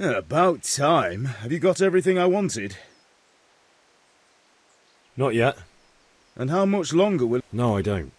About time. Have you got everything I wanted? Not yet. And how much longer will... No, I don't.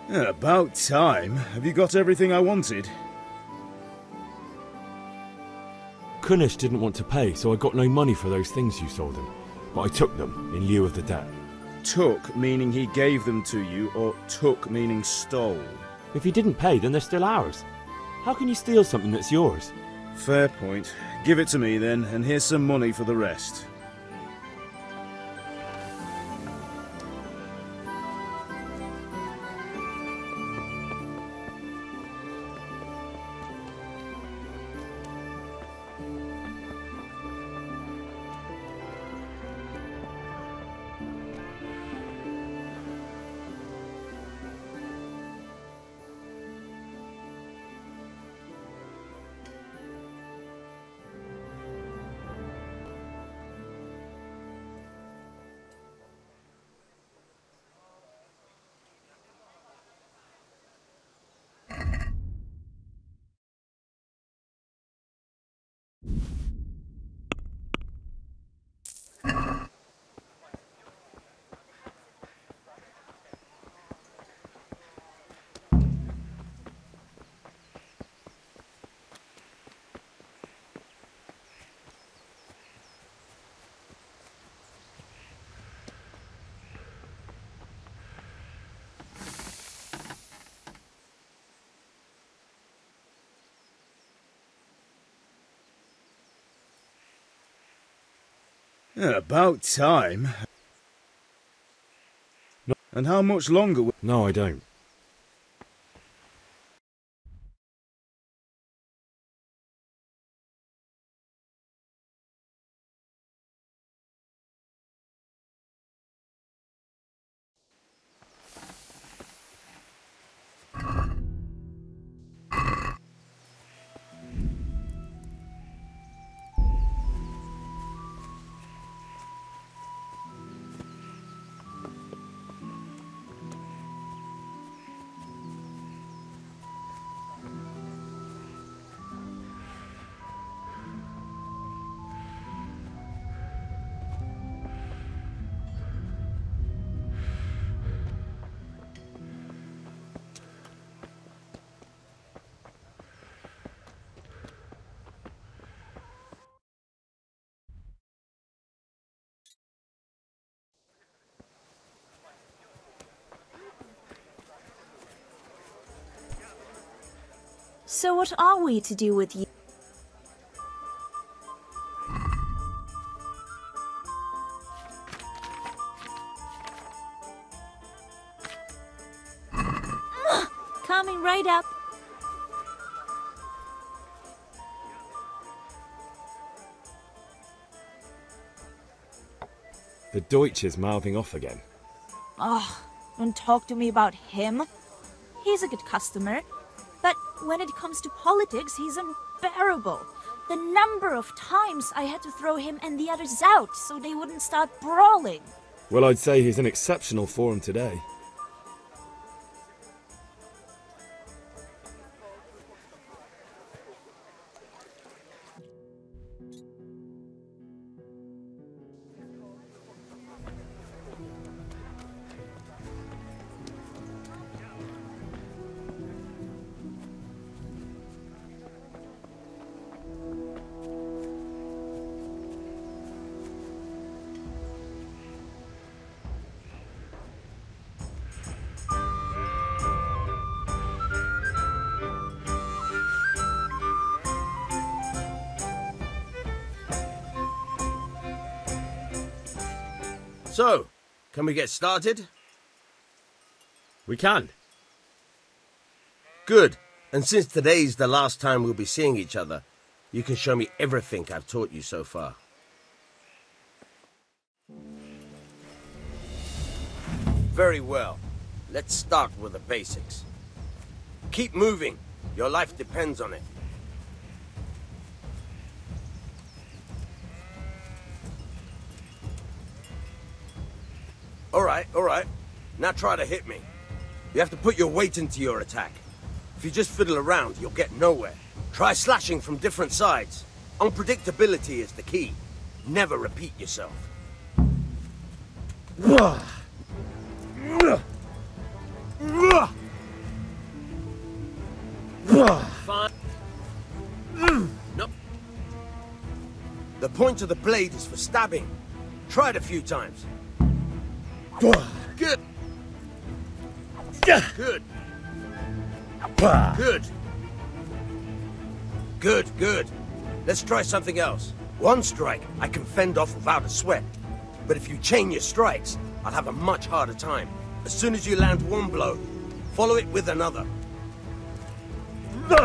About time. Have you got everything I wanted? Kunish didn't want to pay, so I got no money for those things you sold him. But I took them in lieu of the debt. Took meaning he gave them to you, or took meaning stole? If he didn't pay, then they're still ours. How can you steal something that's yours? Fair point. Give it to me then, and here's some money for the rest. About time. No. And how much longer will... No, I don't. So what are we to do with you? Coming right up. The Deutsch is mouthing off again. Oh, don't talk to me about him. He's a good customer. But when it comes to politics, he's unbearable. The number of times I had to throw him and the others out so they wouldn't start brawling. Well, I'd say he's in exceptional form today. So, can we get started? We can. Good. And since today's the last time we'll be seeing each other, you can show me everything I've taught you so far. Very well. Let's start with the basics. Keep moving. Your life depends on it. All right. Now try to hit me. You have to put your weight into your attack. If you just fiddle around, you'll get nowhere. Try slashing from different sides. Unpredictability is the key. Never repeat yourself. Fine. Nope. The point of the blade is for stabbing. Try it a few times. Good. Good. Good. Let's try something else. One strike I can fend off without a sweat. But if you chain your strikes, I'll have a much harder time. As soon as you land one blow, follow it with another. All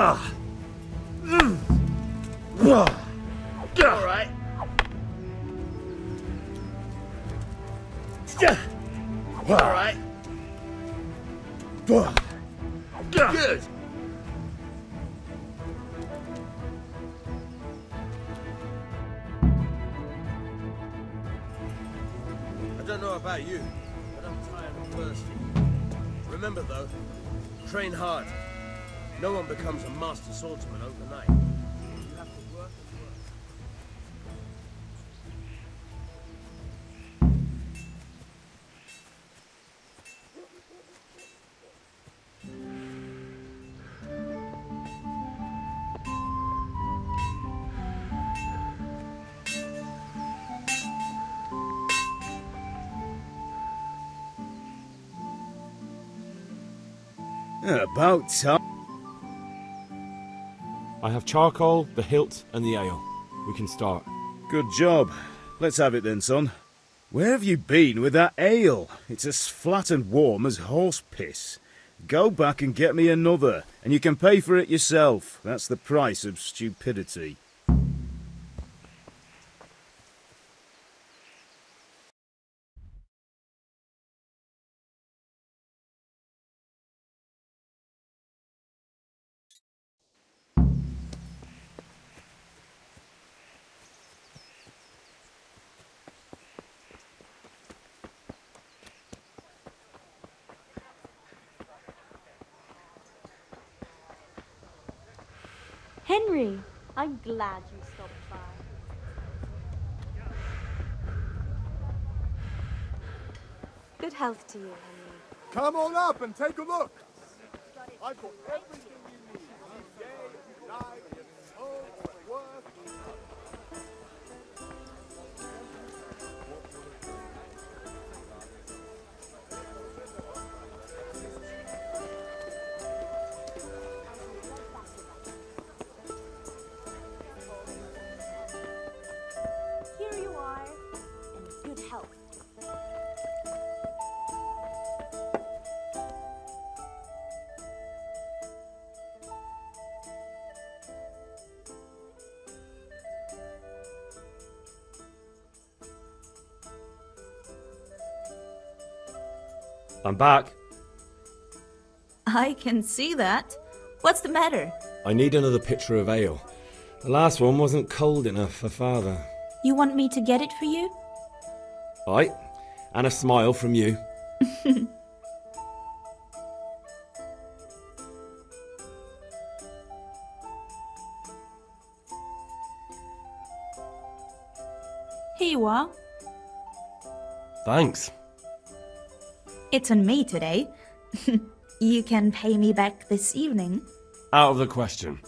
right. All right. Good. I don't know about you, but I'm tired and thirsty. Remember though, train hard. No one becomes a master swordsman overnight. You have to work and work. About time. I have charcoal, the hilt, and the ale. We can start. Good job. Let's have it then, son. Where have you been with that ale? It's as flat and warm as horse piss. Go back and get me another, and you can pay for it yourself. That's the price of stupidity. Henry, I'm glad you stopped by. Good health to you, Henry. Come on up and take a look. I've got everything you need. Day, night, home, work. I'm back. I can see that. What's the matter? I need another pitcher of ale. The last one wasn't cold enough for Father. You want me to get it for you? Aye, and a smile from you. Here you are. Thanks. It's on me today. You can pay me back this evening. Out of the question.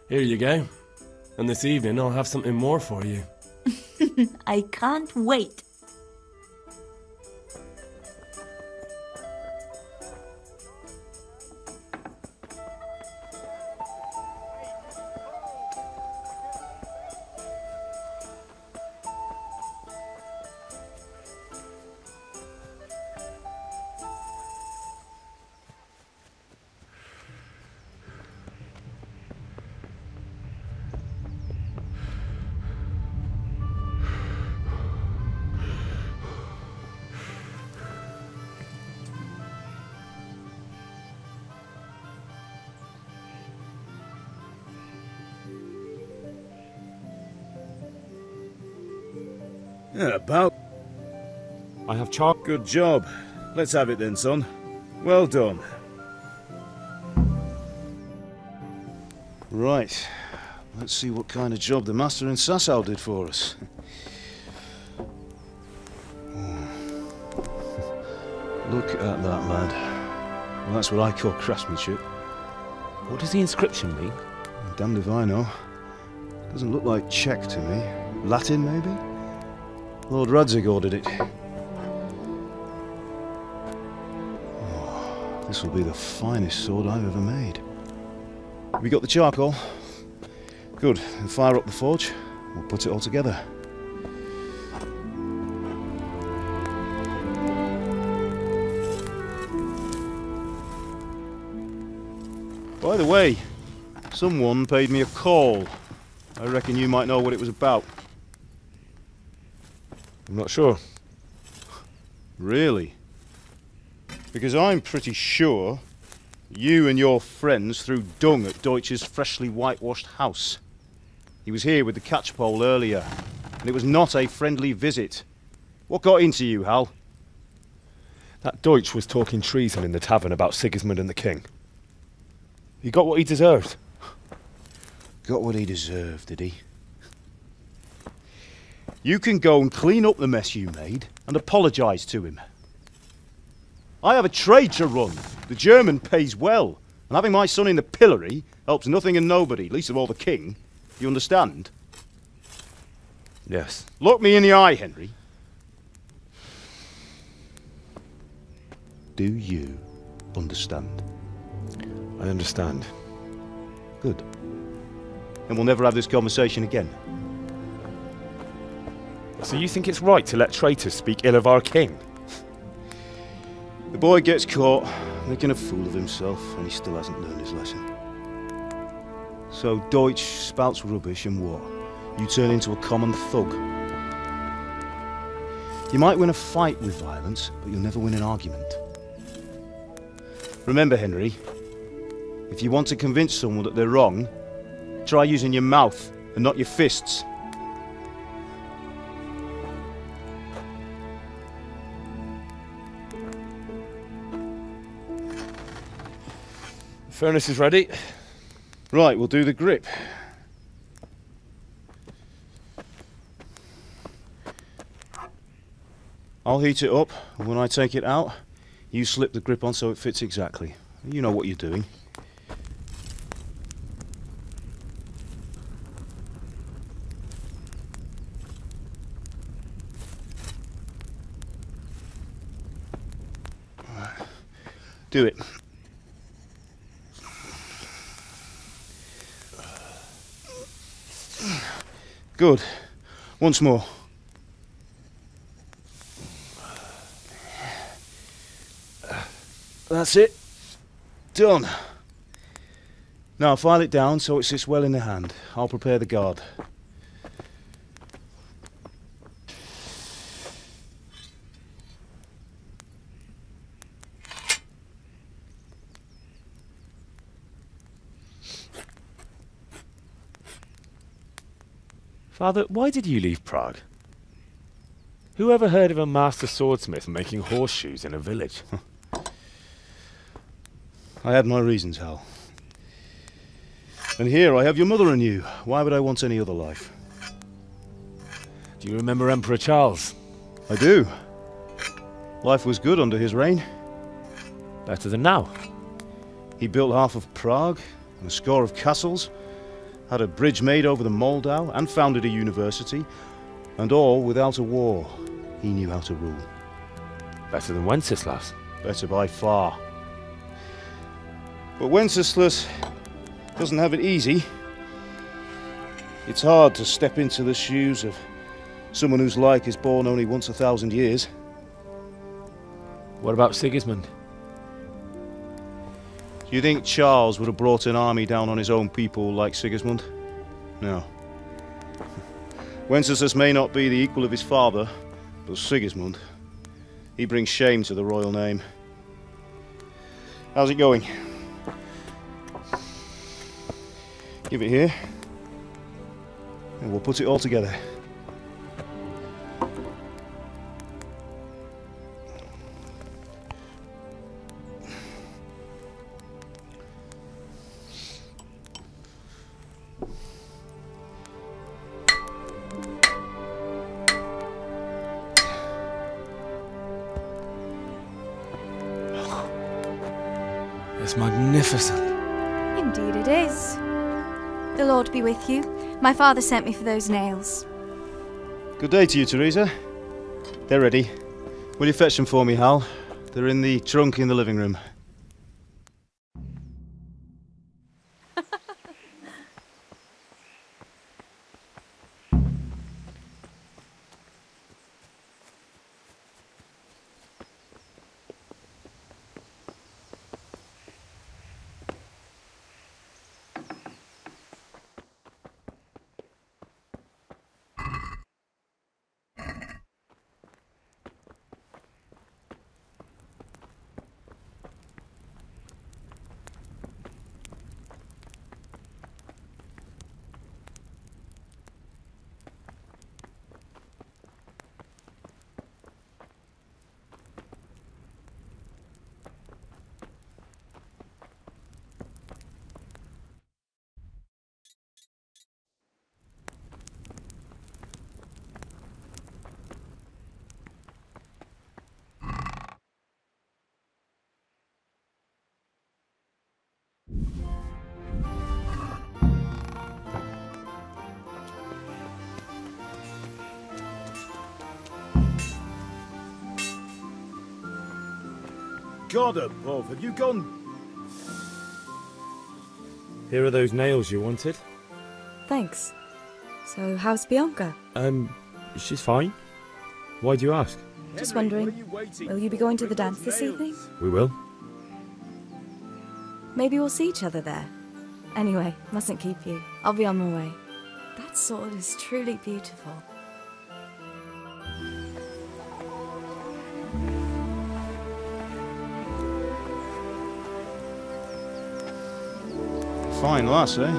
Here you go. And this evening I'll have something more for you. I can't wait. Yeah, about. I have char... Good job. Let's have it then, son. Well done. Right. Let's see what kind of job the master in Sasau did for us. Look at that, lad. Well, that's what I call craftsmanship. What does the inscription mean? Damned if I know. Doesn't look like Czech to me. Latin, maybe? Lord Radzig ordered it. Oh, this will be the finest sword I've ever made. Have you got the charcoal? Good. Then fire up the forge. We'll put it all together. By the way, someone paid me a call. I reckon you might know what it was about. I'm not sure. Really? Because I'm pretty sure you and your friends threw dung at Deutsch's freshly whitewashed house. He was here with the catchpole earlier, and it was not a friendly visit. What got into you, Hal? That Deutsch was talking treason in the tavern about Sigismund and the king. He got what he deserved. Got what he deserved, did he? You can go and clean up the mess you made and apologise to him. I have a trade to run. The German pays well, and having my son in the pillory helps nothing and nobody, least of all the king. You understand? Yes. Look me in the eye, Henry. Do you understand? I understand. Good. Then we'll never have this conversation again. So you think it's right to let traitors speak ill of our king? The boy gets caught, making a fool of himself, and he still hasn't learned his lesson. So Deutsch spouts rubbish, and what? You turn into a common thug. You might win a fight with violence, but you'll never win an argument. Remember, Henry, if you want to convince someone that they're wrong, try using your mouth and not your fists. The furnace is ready. Right, we'll do the grip. I'll heat it up, and when I take it out, you slip the grip on so it fits exactly. You know what you're doing. Do it. Good. Once more. That's it. Done. Now file it down so it sits well in the hand. I'll prepare the guard. Father, why did you leave Prague? Who ever heard of a master swordsmith making horseshoes in a village? I had my reasons, Hal. And here I have your mother and you. Why would I want any other life? Do you remember Emperor Charles? I do. Life was good under his reign. Better than now. He built half of Prague and a score of castles, had a bridge made over the Moldau, and founded a university, and all without a war. He knew how to rule. Better than Wenceslas. Better by far. But Wenceslas doesn't have it easy. It's hard to step into the shoes of someone whose like is born only once 1,000 years. What about Sigismund? Do you think Charles would have brought an army down on his own people like Sigismund? No. Wenceslas may not be the equal of his father, but Sigismund, he brings shame to the royal name. How's it going? Give it here, and we'll put it all together. It's magnificent. Indeed it is. The Lord be with you. My father sent me for those nails. Good day to you, Teresa. They're ready. Will you fetch them for me, Hal? They're in the trunk in the living room. God above, have you gone? Here are those nails you wanted. Thanks. So, how's Bianca? She's fine. Why do you ask? Just wondering, will you be going to the dance this evening? We will. Maybe we'll see each other there. Anyway, mustn't keep you. I'll be on my way. That sword is truly beautiful. Fine lass, eh?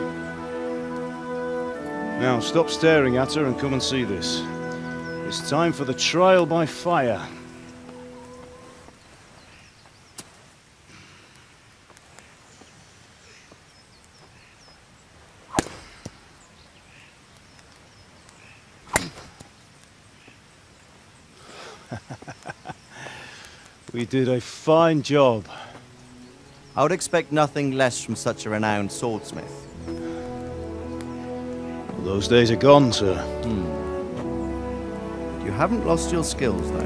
Now, stop staring at her and come and see this. It's time for the trial by fire. We did a fine job. I would expect nothing less from such a renowned swordsmith. Those days are gone, sir. You haven't lost your skills, though.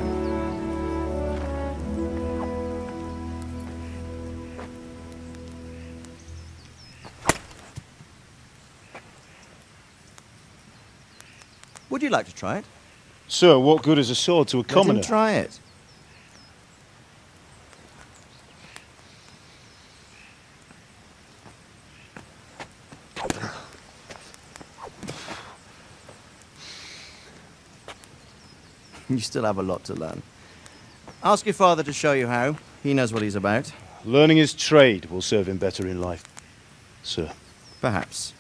Would you like to try it? Sir, what good is a sword to a commoner? Let him try it. You still have a lot to learn. Ask your father to show you how. He knows what he's about. Learning his trade will serve him better in life, sir. Perhaps.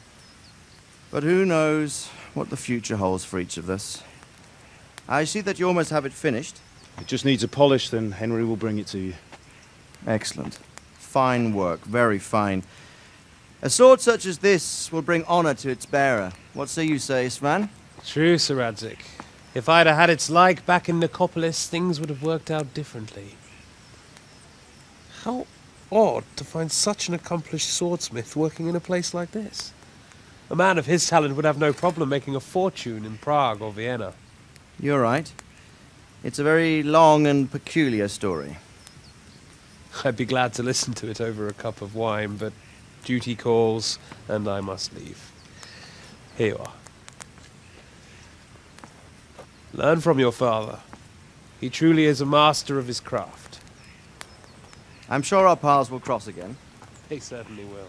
But who knows what the future holds for each of us. I see that you almost have it finished. It just needs a polish, then Henry will bring it to you. Excellent. Fine work, very fine. A sword such as this will bring honor to its bearer. What say you, Svan? True, Sir Radzig. If I'd have had its like back in Nicopolis, things would have worked out differently. How odd to find such an accomplished swordsmith working in a place like this. A man of his talent would have no problem making a fortune in Prague or Vienna. You're right. It's a very long and peculiar story. I'd be glad to listen to it over a cup of wine, but duty calls, and I must leave. Here you are. Learn from your father. He truly is a master of his craft. I'm sure our paths will cross again. They certainly will.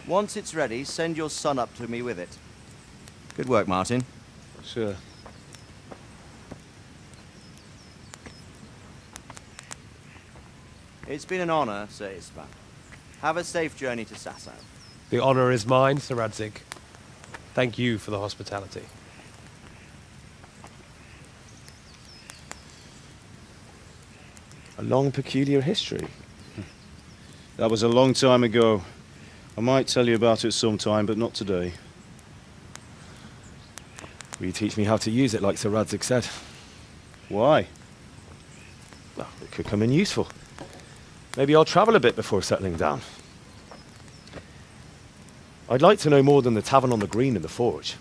Once it's ready, send your son up to me with it. Good work, Martin. Sure. It's been an honor, Sir Istvan. Have a safe journey to Sasau. The honor is mine, Sir Radzig. Thank you for the hospitality. A long, peculiar history. That was a long time ago. I might tell you about it sometime, but not today. Will you teach me how to use it, like Sir Radzig said? Why? Well, it could come in useful. Maybe I'll travel a bit before settling down. I'd like to know more than the tavern on the green and the forge.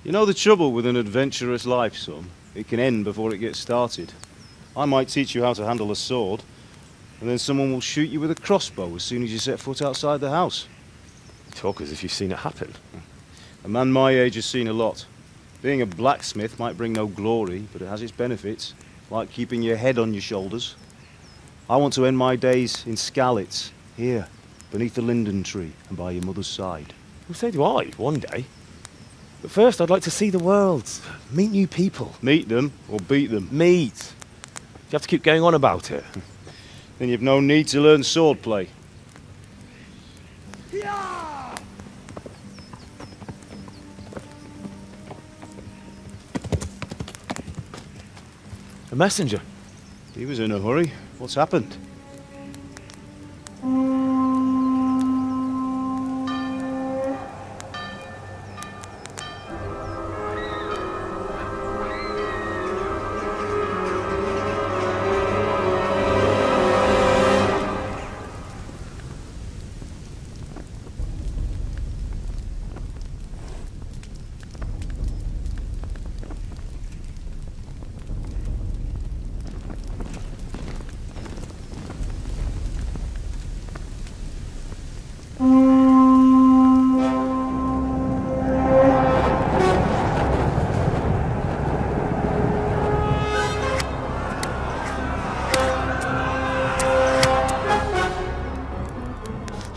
You know the trouble with an adventurous life, son? It can end before it gets started. I might teach you how to handle a sword, and then someone will shoot you with a crossbow as soon as you set foot outside the house. You talk as if you've seen it happen. A man my age has seen a lot. Being a blacksmith might bring no glory, but it has its benefits, like keeping your head on your shoulders. I want to end my days in Skalitz, here, beneath the linden tree and by your mother's side. Well, so do I, one day. But first, I'd like to see the world, meet new people. Meet them or beat them? Meet. You have to keep going on about it. Then you've no need to learn swordplay. A messenger. He was in a hurry. What's happened?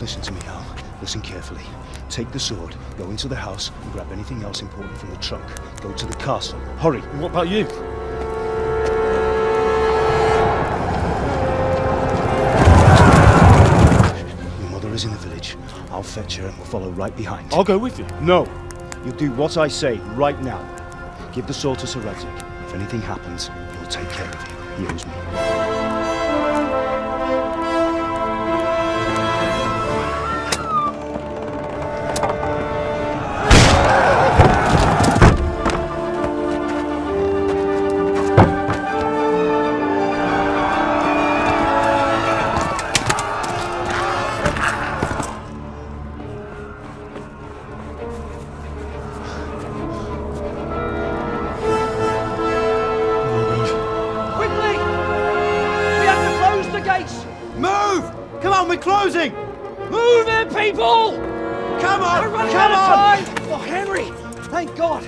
Listen to me, Al. Listen carefully. Take the sword, go into the house, and grab anything else important from the trunk. Go to the castle. Hurry! And what about you? Your mother is in the village. I'll fetch her and we'll follow right behind. I'll go with you. No! You'll do what I say right now. Give the sword to Sir Radzig. If anything happens, he'll take care of you. He owes me. Closing! Move it, people! Come on! We're running out of time! Oh, Henry! Thank God!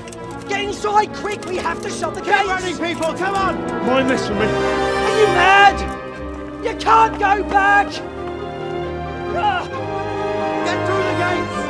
Get inside, quick! We have to shut the gates! Get running, people! Come on! Mind this for me. Are you mad? You can't go back! Get through the gates!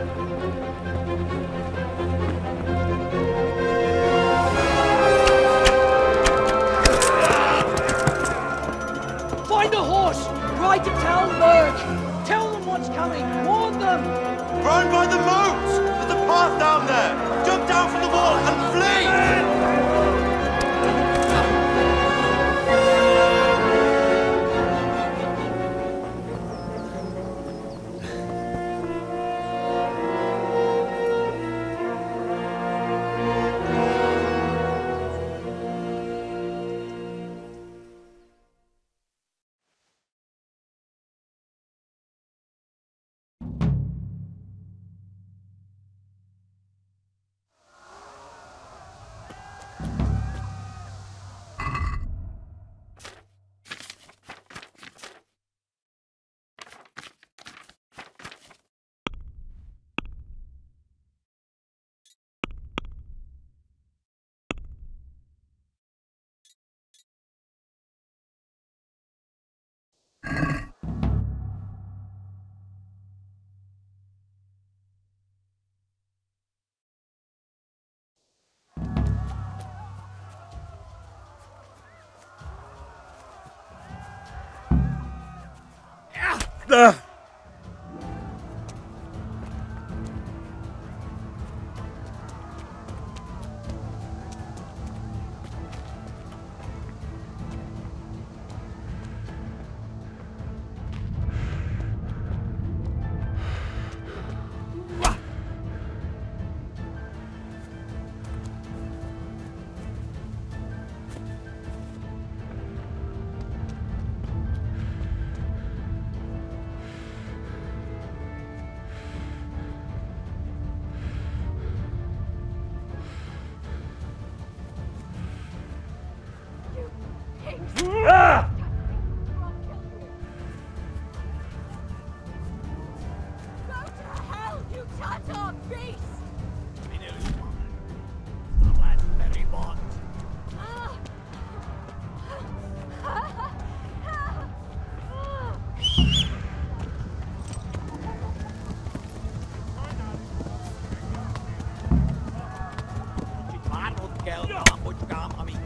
Find a horse! Ride to Talmberg! Tell them what's coming! Warn them! Run by the moat! There's a path down there! Jump down from the wall and flee!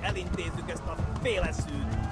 Elintézzük ezt a féleszűt!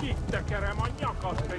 Kitekerem a nyakat, te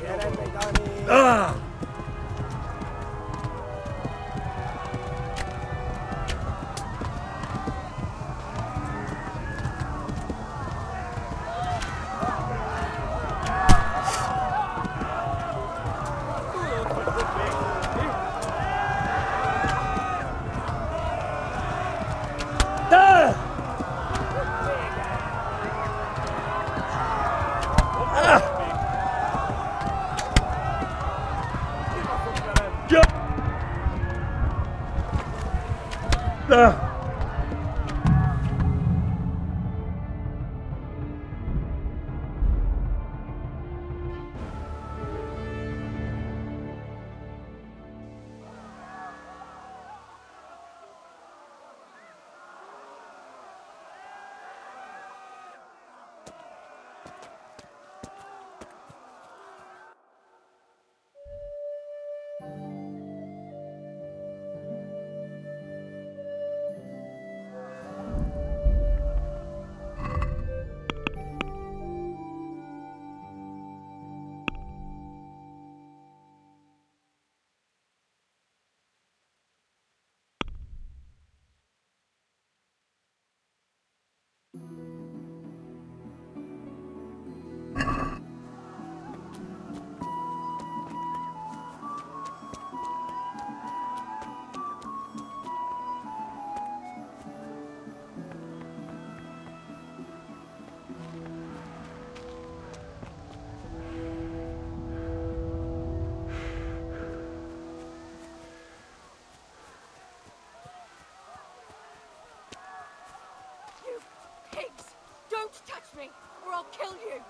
touch me, or I'll kill you!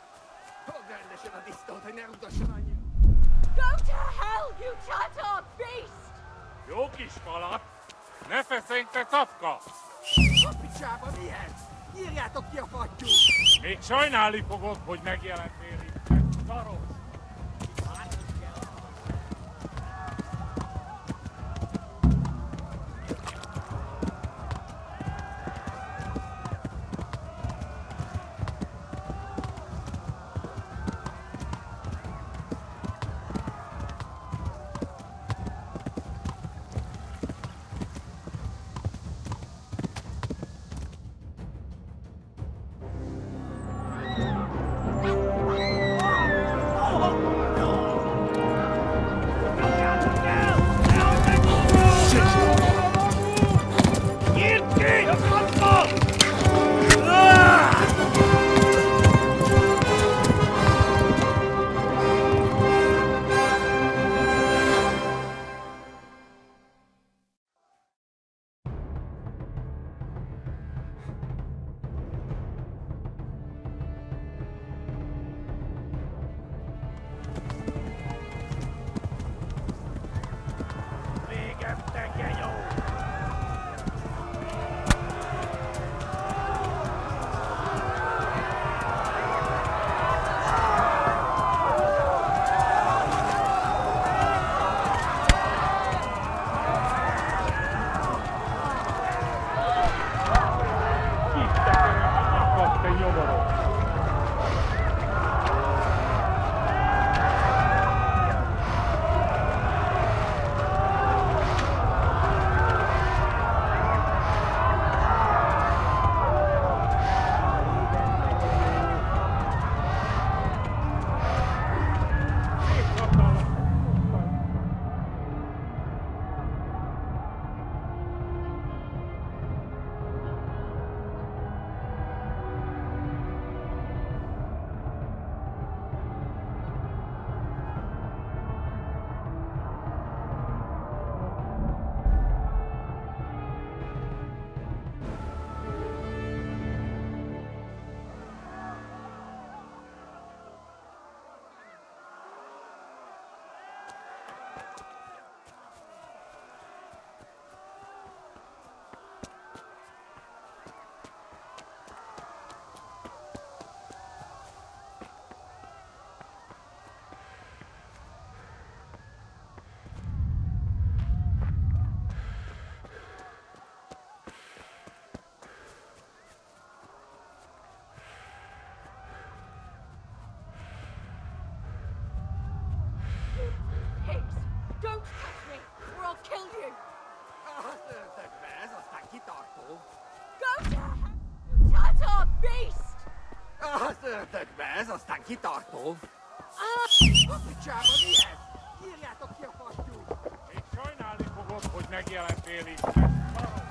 Go to hell, you Tatar beast! Jó kis falat! Ne feszénj, te szapka! A picsába mihez? Írjátok ki a fattyút! Még sajnálni fogod, hogy megjelentél itt, szaros! Don't touch me, or I'll kill you! Go to hell, you Tatar beast! Ez aztán kitartó. A picsába mihez? Írjátok ki a fattyút! Még sajnálni fogod, hogy megjelentél itt, szaros!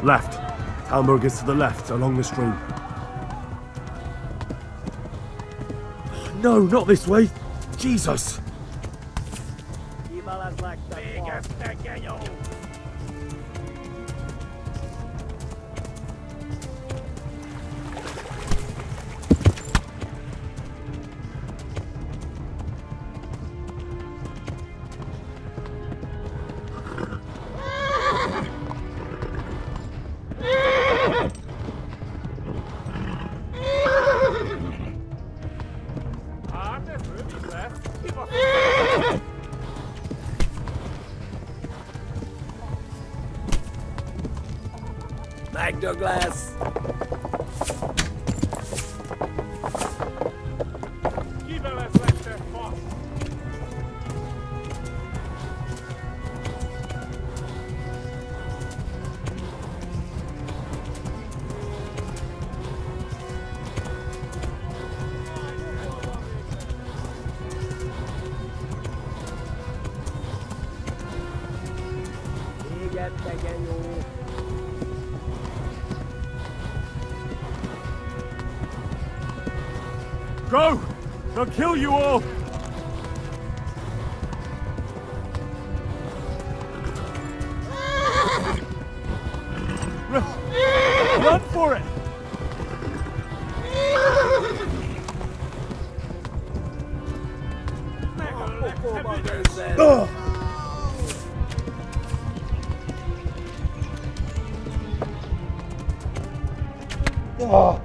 Left. Talmberg is to the left, along the stream. No, not this way! Jesus! back, Douglas. Go! They'll kill you all! Run for it! Oh. Oh.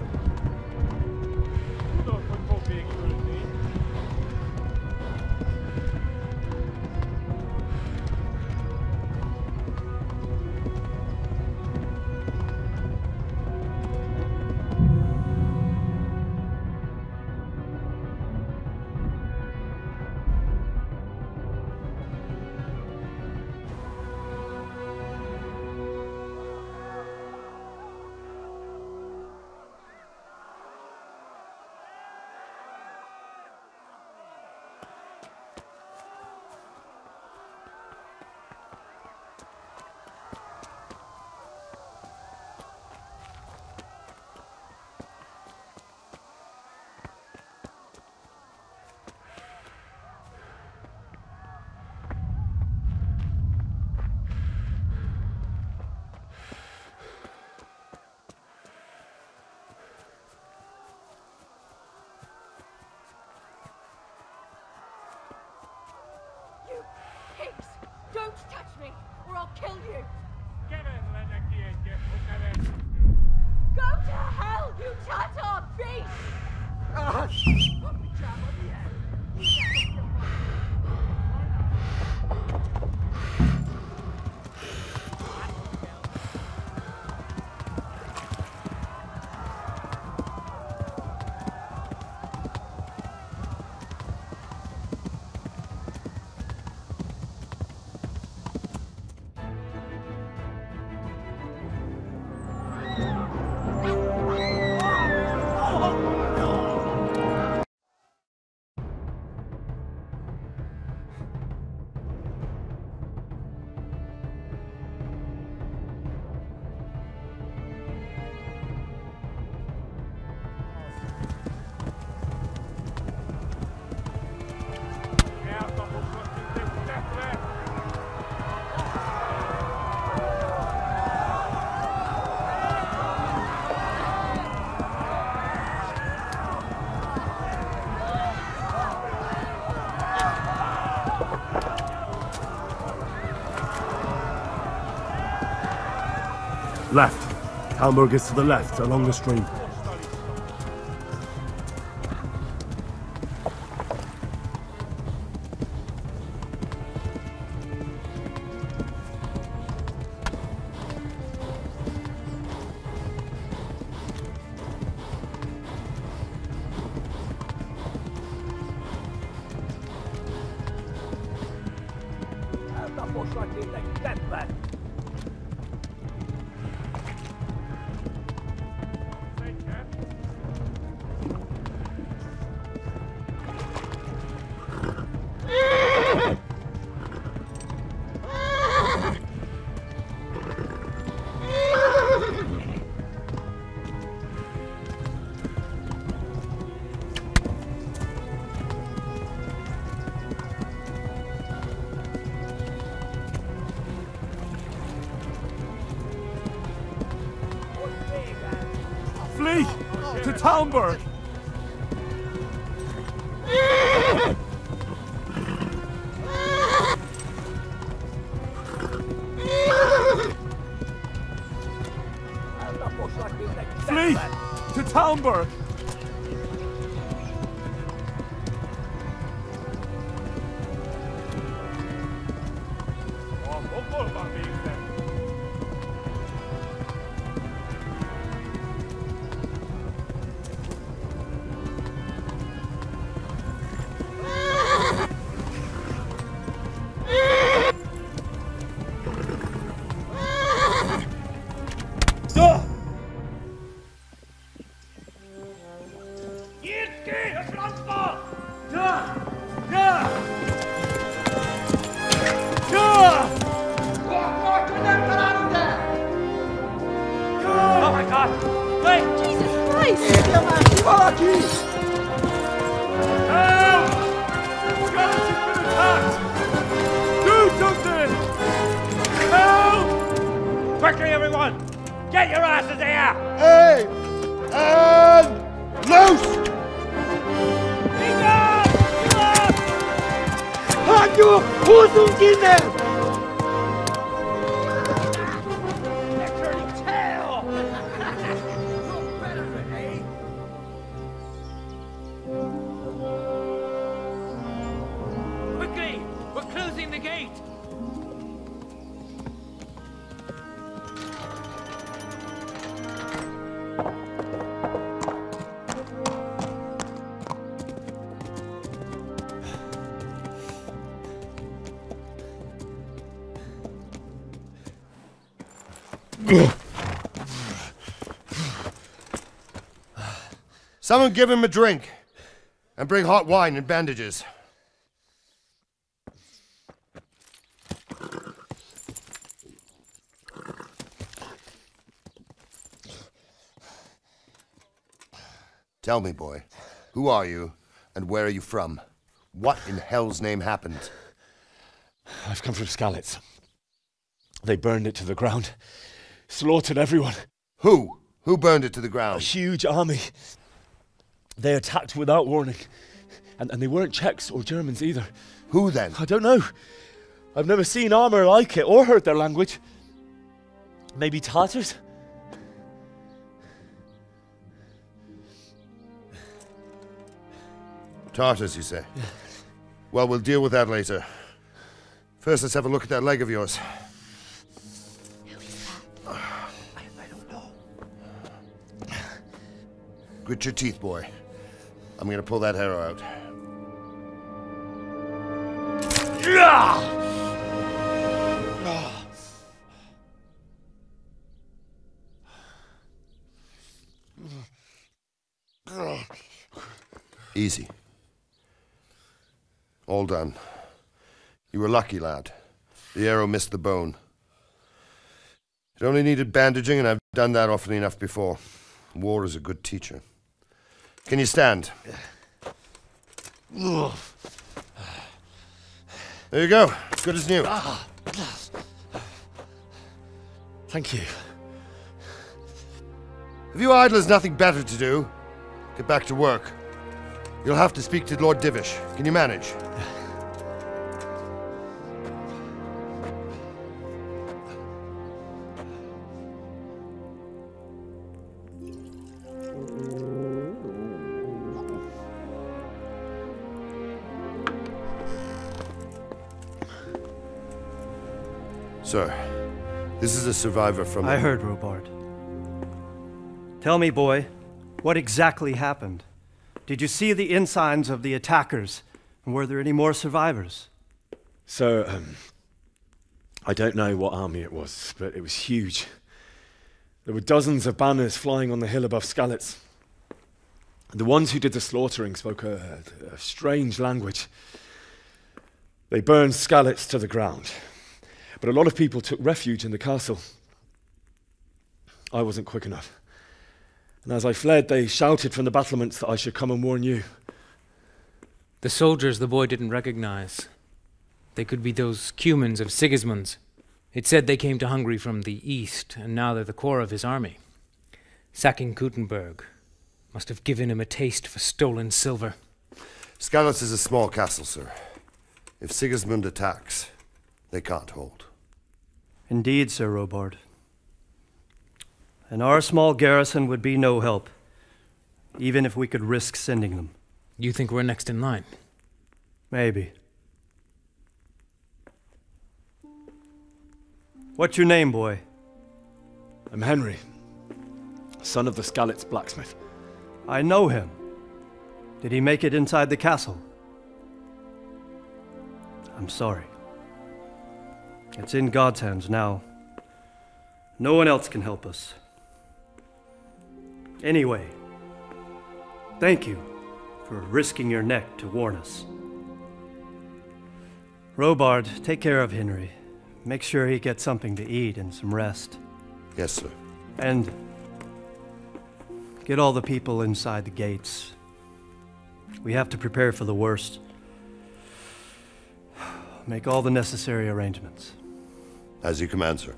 Don't touch me, or I'll kill you! Go to hell, you Tatar beast! Left. Talmberg is to the left, along the stream. Flee! To Talmberg! Flee! To Talmberg! Get your asses here! Hey! And loose! Hanyo! Who's in there? Quickly! We're closing the gate! Someone give him a drink. And bring hot wine and bandages. Tell me, boy, who are you and where are you from? What in hell's name happened? I've come from Skalitz. They burned it to the ground. Slaughtered everyone. Who? Who burned it to the ground? A huge army. They attacked without warning. And they weren't Czechs or Germans either. Who then? I don't know. I've never seen armor like it or heard their language. Maybe Tatars? Tartars, you say? Yeah. Well, we'll deal with that later. First, let's have a look at that leg of yours. Who is that? I don't know. Grit your teeth, boy. I'm gonna pull that arrow out. Easy. All done. You were lucky, lad. The arrow missed the bone. It only needed bandaging, and I've done that often enough before. War is a good teacher. Can you stand? There you go. Good as new. Thank you. If you idlers nothing better to do, get back to work. You'll have to speak to Lord Divish. Can you manage? Sir, this is a survivor from... I heard, Robard. Tell me, boy, what exactly happened? Did you see the ensigns of the attackers? And were there any more survivors? So, I don't know what army it was, but it was huge. There were dozens of banners flying on the hill above Skalitz. The ones who did the slaughtering spoke a strange language. They burned Skalitz to the ground. But a lot of people took refuge in the castle. I wasn't quick enough. And as I fled, they shouted from the battlements that I should come and warn you. The soldiers the boy didn't recognize. They could be those Cumans of Sigismund's. It said they came to Hungary from the east, and now they're the core of his army. Sacking Gutenberg must have given him a taste for stolen silver. Skalitz is a small castle, sir. If Sigismund attacks, they can't hold. Indeed, Sir Robard. And our small garrison would be no help, even if we could risk sending them. You think we're next in line? Maybe. What's your name, boy? I'm Henry, son of the Skalitz blacksmith. I know him. Did he make it inside the castle? I'm sorry. It's in God's hands now. No one else can help us. Anyway, thank you for risking your neck to warn us. Robard, take care of Henry. Make sure he gets something to eat and some rest. Yes, sir. And get all the people inside the gates. We have to prepare for the worst. Make all the necessary arrangements. As you command, sir.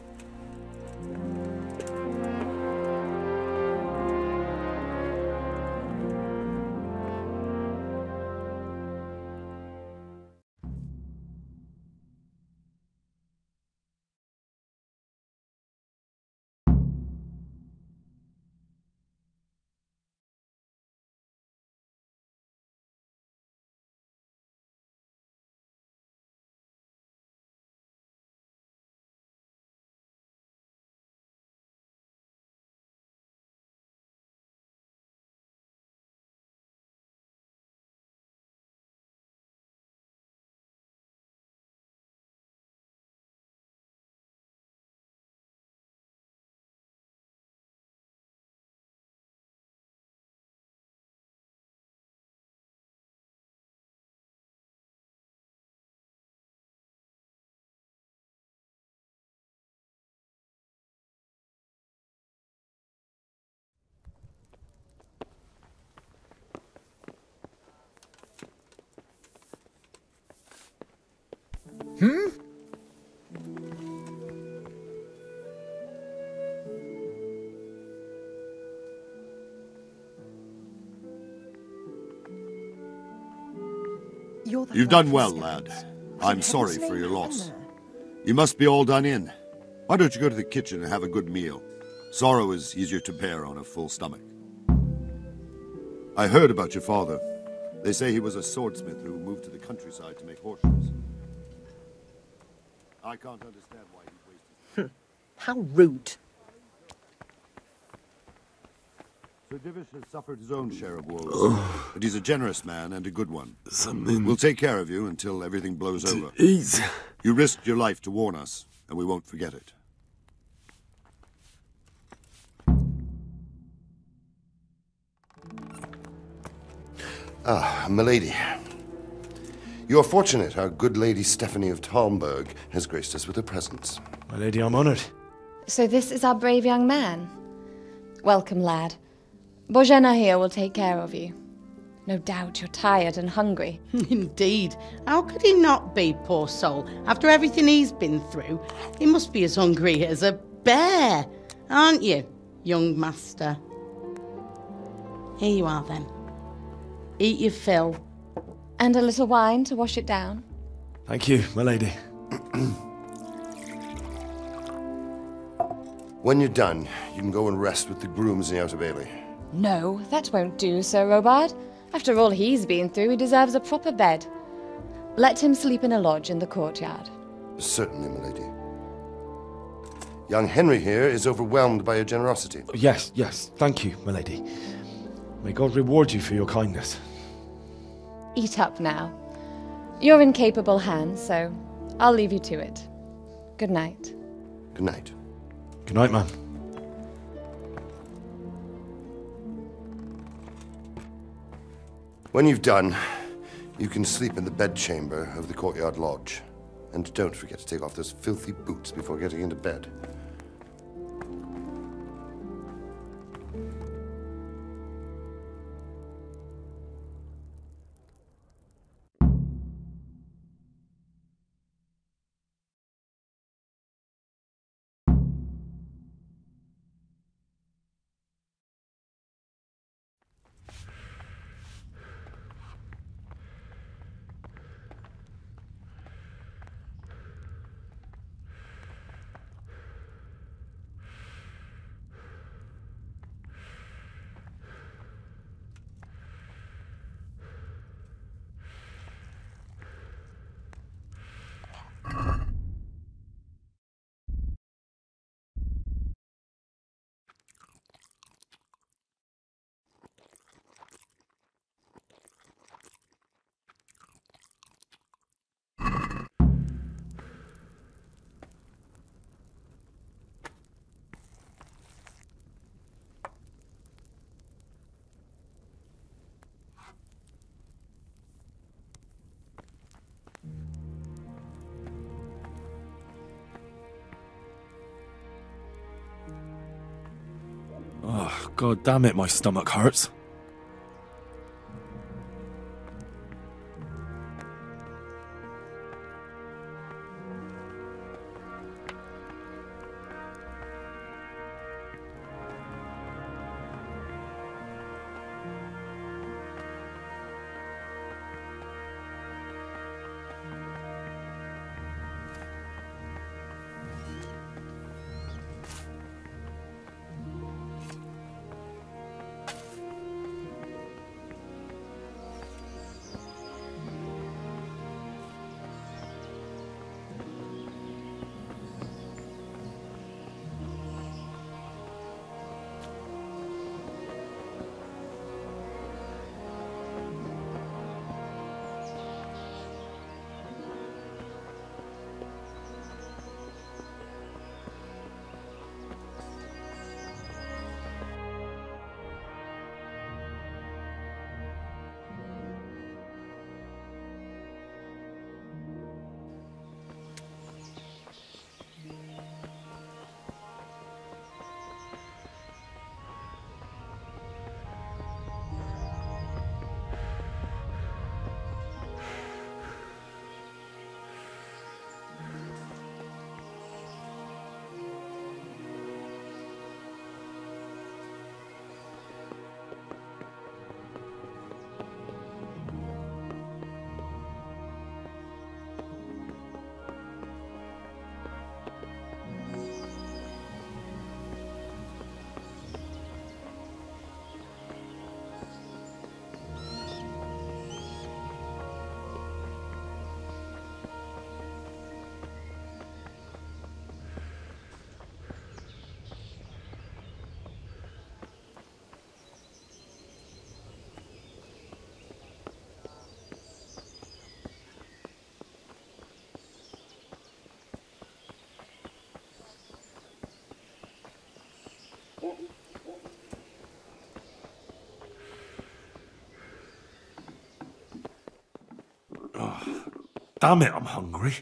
Hmm? You've done well, lad. I'm sorry for your loss. You must be all done in. Why don't you go to the kitchen and have a good meal? Sorrow is easier to bear on a full stomach. I heard about your father. They say he was a swordsmith who moved to the countryside to make horseshoes. I can't understand why he wasted... How rude. Sir Divish has suffered his own share of woes, but he's a generous man and a good one. We'll take care of you until everything blows over. You risked your life to warn us, and we won't forget it. Ah, milady. You are fortunate our good lady Stephanie of Talmberg has graced us with her presence. My lady, I'm honoured. So this is our brave young man. Welcome, lad. Bozhena here will take care of you. No doubt you're tired and hungry. Indeed. How could he not be, poor soul? After everything he's been through, he must be as hungry as a bear, aren't you, young master? Here you are, then. Eat your fill. And a little wine to wash it down. Thank you, my lady. When you're done, you can go and rest with the grooms in the Outer Bailey. No, that won't do, Sir Robard. After all he's been through, he deserves a proper bed. Let him sleep in a lodge in the courtyard. Certainly, milady. Young Henry here is overwhelmed by your generosity. Yes, yes. Thank you, my lady. May God reward you for your kindness. Eat up now. You're in capable hands, so I'll leave you to it. Good night. Good night. Good night, ma'am. When you've done, you can sleep in the bedchamber of the courtyard lodge. And don't forget to take off those filthy boots before getting into bed. Oh, God damn it, my stomach hurts. Damn it, I'm hungry.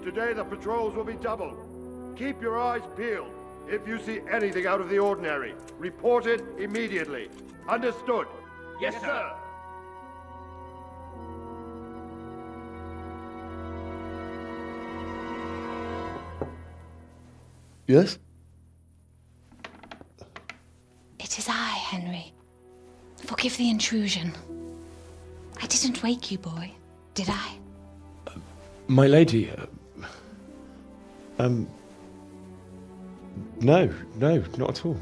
Today the patrols will be doubled. Keep your eyes peeled. If you see anything out of the ordinary, report it immediately. Understood? Yes, sir. Yes? It is I, Henry. Forgive the intrusion. I didn't wake you, boy, did I? My lady, no, not at all.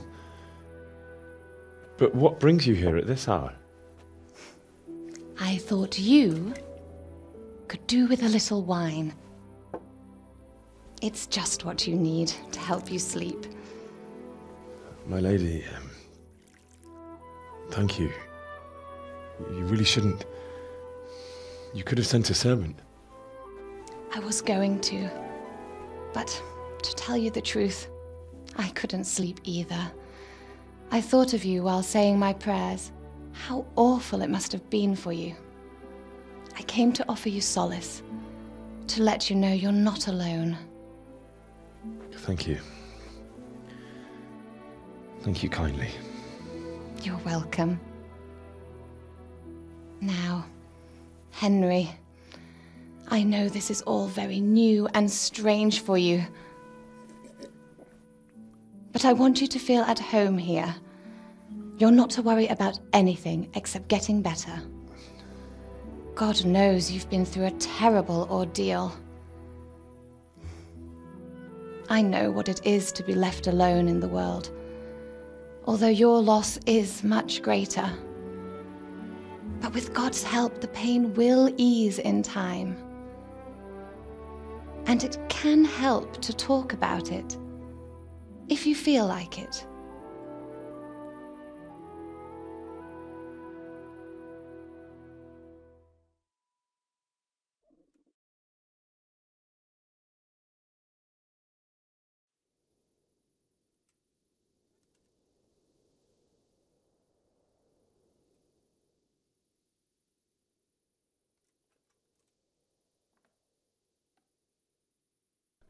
But what brings you here at this hour? I thought you could do with a little wine. It's just what you need to help you sleep. My lady, thank you. You really shouldn't. You could have sent a servant. I was going to, but to tell you the truth, I couldn't sleep either. I thought of you while saying my prayers. How awful it must have been for you. I came to offer you solace, to let you know you're not alone. Thank you. Thank you kindly. You're welcome. Now, Henry, I know this is all very new and strange for you. But I want you to feel at home here. You're not to worry about anything except getting better. God knows you've been through a terrible ordeal. I know what it is to be left alone in the world, although your loss is much greater. But with God's help, the pain will ease in time. And it can help to talk about it, if you feel like it.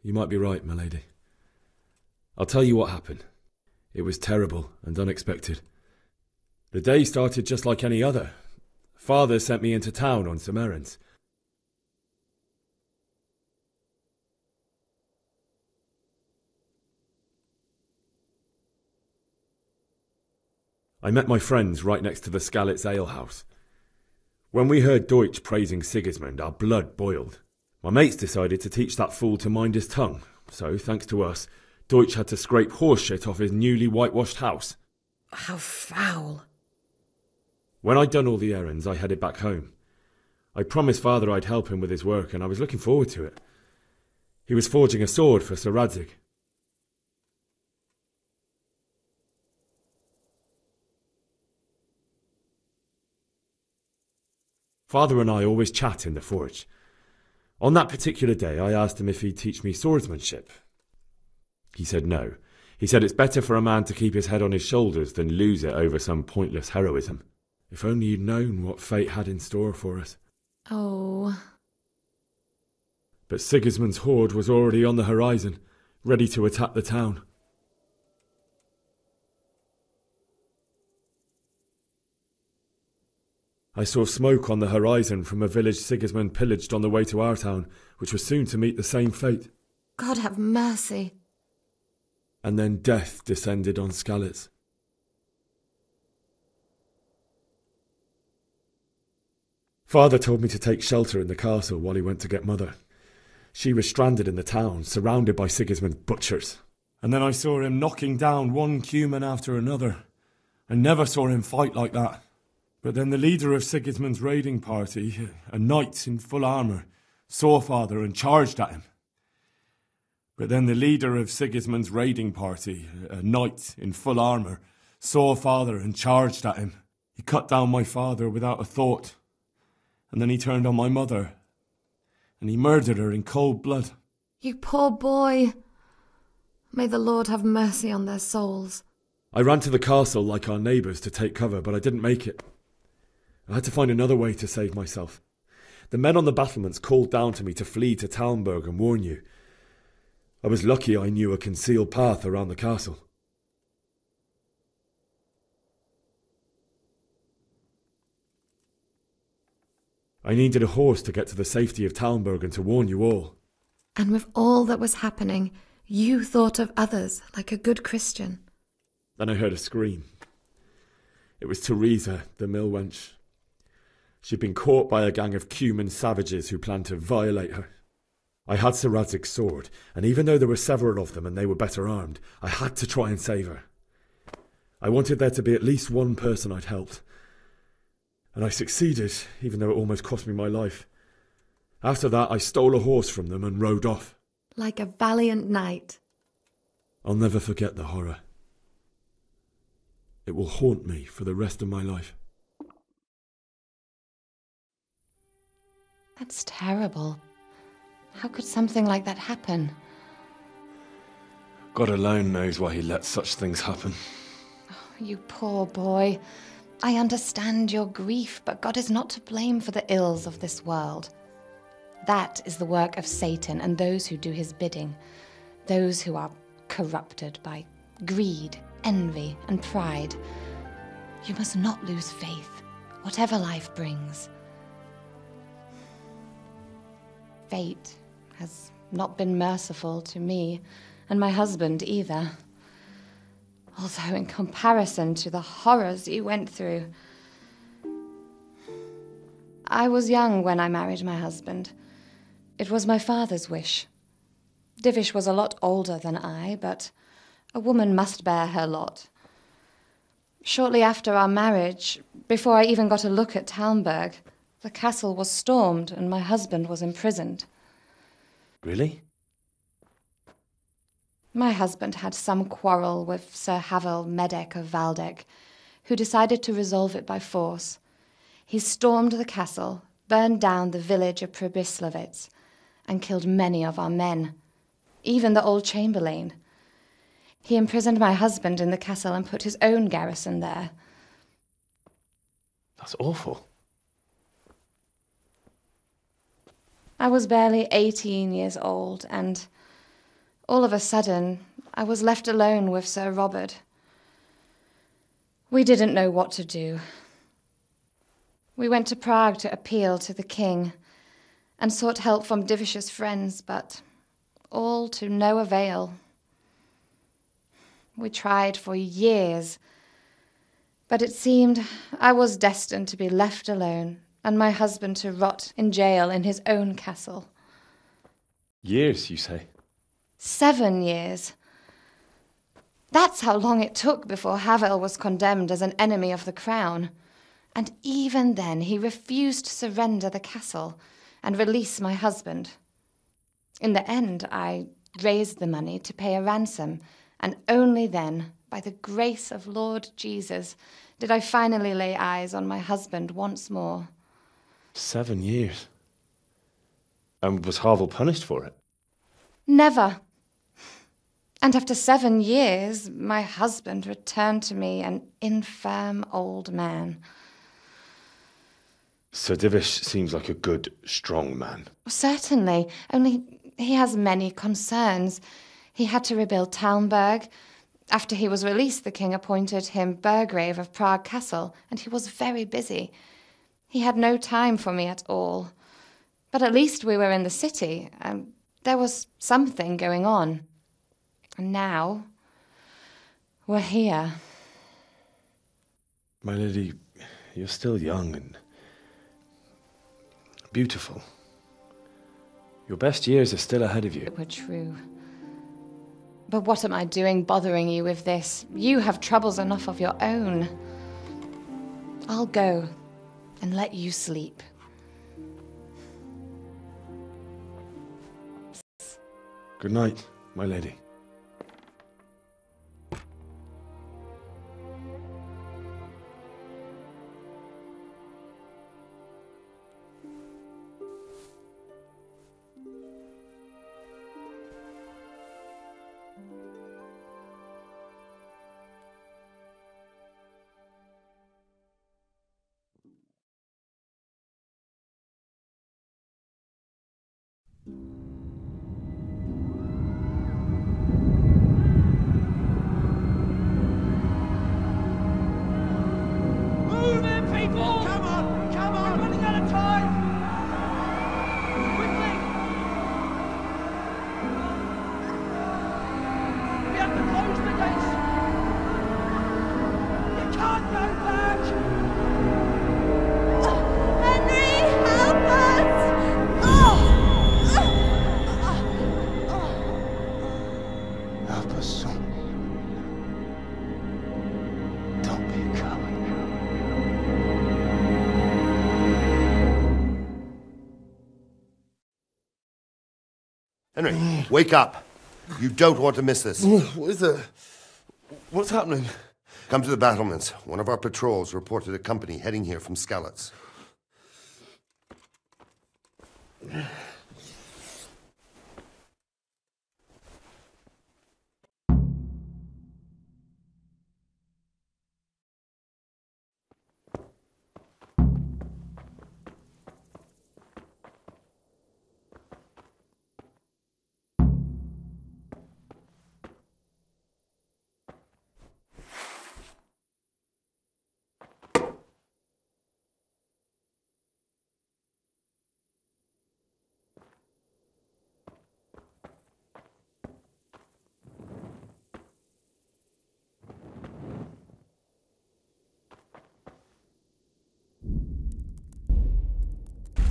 You might be right, my lady. I'll tell you what happened. It was terrible and unexpected. The day started just like any other. Father sent me into town on some errands. I met my friends right next to the Skalitz alehouse. When we heard Deutsch praising Sigismund, our blood boiled. My mates decided to teach that fool to mind his tongue, so, thanks to us, Deutsch had to scrape horse shit off his newly whitewashed house. How foul. When I'd done all the errands, I headed back home. I promised Father I'd help him with his work, and I was looking forward to it. He was forging a sword for Sir Radzig. Father and I always chat in the forge. On that particular day, I asked him if he'd teach me swordsmanship. He said no. He said it's better for a man to keep his head on his shoulders than lose it over some pointless heroism. If only you'd known what fate had in store for us. Oh. But Sigismund's horde was already on the horizon, ready to attack the town. I saw smoke on the horizon from a village Sigismund pillaged on the way to our town, which was soon to meet the same fate. God have mercy. And then death descended on Skalitz. Father told me to take shelter in the castle while he went to get Mother. She was stranded in the town, surrounded by Sigismund's butchers. And then I saw him knocking down one human after another. I never saw him fight like that. But then the leader of Sigismund's raiding party, a knight in full armour, saw Father and charged at him. But then the leader of Sigismund's raiding party, a knight in full armour, saw Father and charged at him. He cut down my father without a thought. And then he turned on my mother. And he murdered her in cold blood. You poor boy. May the Lord have mercy on their souls. I ran to the castle like our neighbours to take cover, but I didn't make it. I had to find another way to save myself. The men on the battlements called down to me to flee to Talmberg and warn you. I was lucky I knew a concealed path around the castle. I needed a horse to get to the safety of Talmberg and to warn you all. And with all that was happening, you thought of others like a good Christian. Then I heard a scream. It was Teresa, the mill wench. She'd been caught by a gang of Cuman savages who planned to violate her. I had Sir Radzig's sword, and even though there were several of them and they were better armed, I had to try and save her. I wanted there to be at least one person I'd helped. And I succeeded, even though it almost cost me my life. After that, I stole a horse from them and rode off. Like a valiant knight. I'll never forget the horror. It will haunt me for the rest of my life. That's terrible. How could something like that happen? God alone knows why he lets such things happen. Oh, you poor boy. I understand your grief, but God is not to blame for the ills of this world. That is the work of Satan and those who do his bidding, those who are corrupted by greed, envy, and pride. You must not lose faith, whatever life brings. Fate has not been merciful to me, and my husband either. Although in comparison to the horrors you went through. I was young when I married my husband. It was my father's wish. Divish was a lot older than I, but a woman must bear her lot. Shortly after our marriage, before I even got a look at Talmberg, the castle was stormed and my husband was imprisoned. Really? My husband had some quarrel with Sir Havel Medek of Valdek, who decided to resolve it by force. He stormed the castle, burned down the village of Pribyslavitz, and killed many of our men, even the old chamberlain. He imprisoned my husband in the castle and put his own garrison there. That's awful. I was barely 18 years old, and all of a sudden, I was left alone with Sir Robert. We didn't know what to do. We went to Prague to appeal to the king and sought help from Divish's friends, but all to no avail. We tried for years, but it seemed I was destined to be left alone and my husband to rot in jail in his own castle. Years, you say? 7 years. That's how long it took before Havel was condemned as an enemy of the crown. And even then he refused to surrender the castle and release my husband. In the end, I raised the money to pay a ransom, and only then, by the grace of Lord Jesus, did I finally lay eyes on my husband once more. 7 years. And was Harville punished for it? Never. And after 7 years, my husband returned to me an infirm old man. Sir Divish seems like a good, strong man. Certainly, only he has many concerns. He had to rebuild Talmberg. After he was released, the king appointed him Burgrave of Prague Castle, and he was very busy. He had no time for me at all. But at least we were in the city, and there was something going on. And now, we're here. My lady, you're still young and beautiful. Your best years are still ahead of you. It were true. But what am I doing bothering you with this? You have troubles enough of your own. I'll go and let you sleep. Good night, my lady. Move in, people! Come on! Come on! We're running out of time! Quickly! We have to close the gates! You can't go back! Henry, help us! Help us, son. Don't be a coward. Henry, wake up. You don't want to miss this. What is it? What's happening? Come to the battlements. One of our patrols reported a company heading here from Skalitz.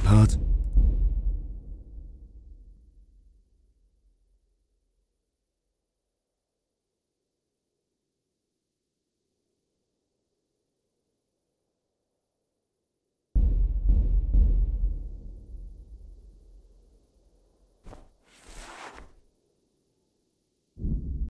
Pardon?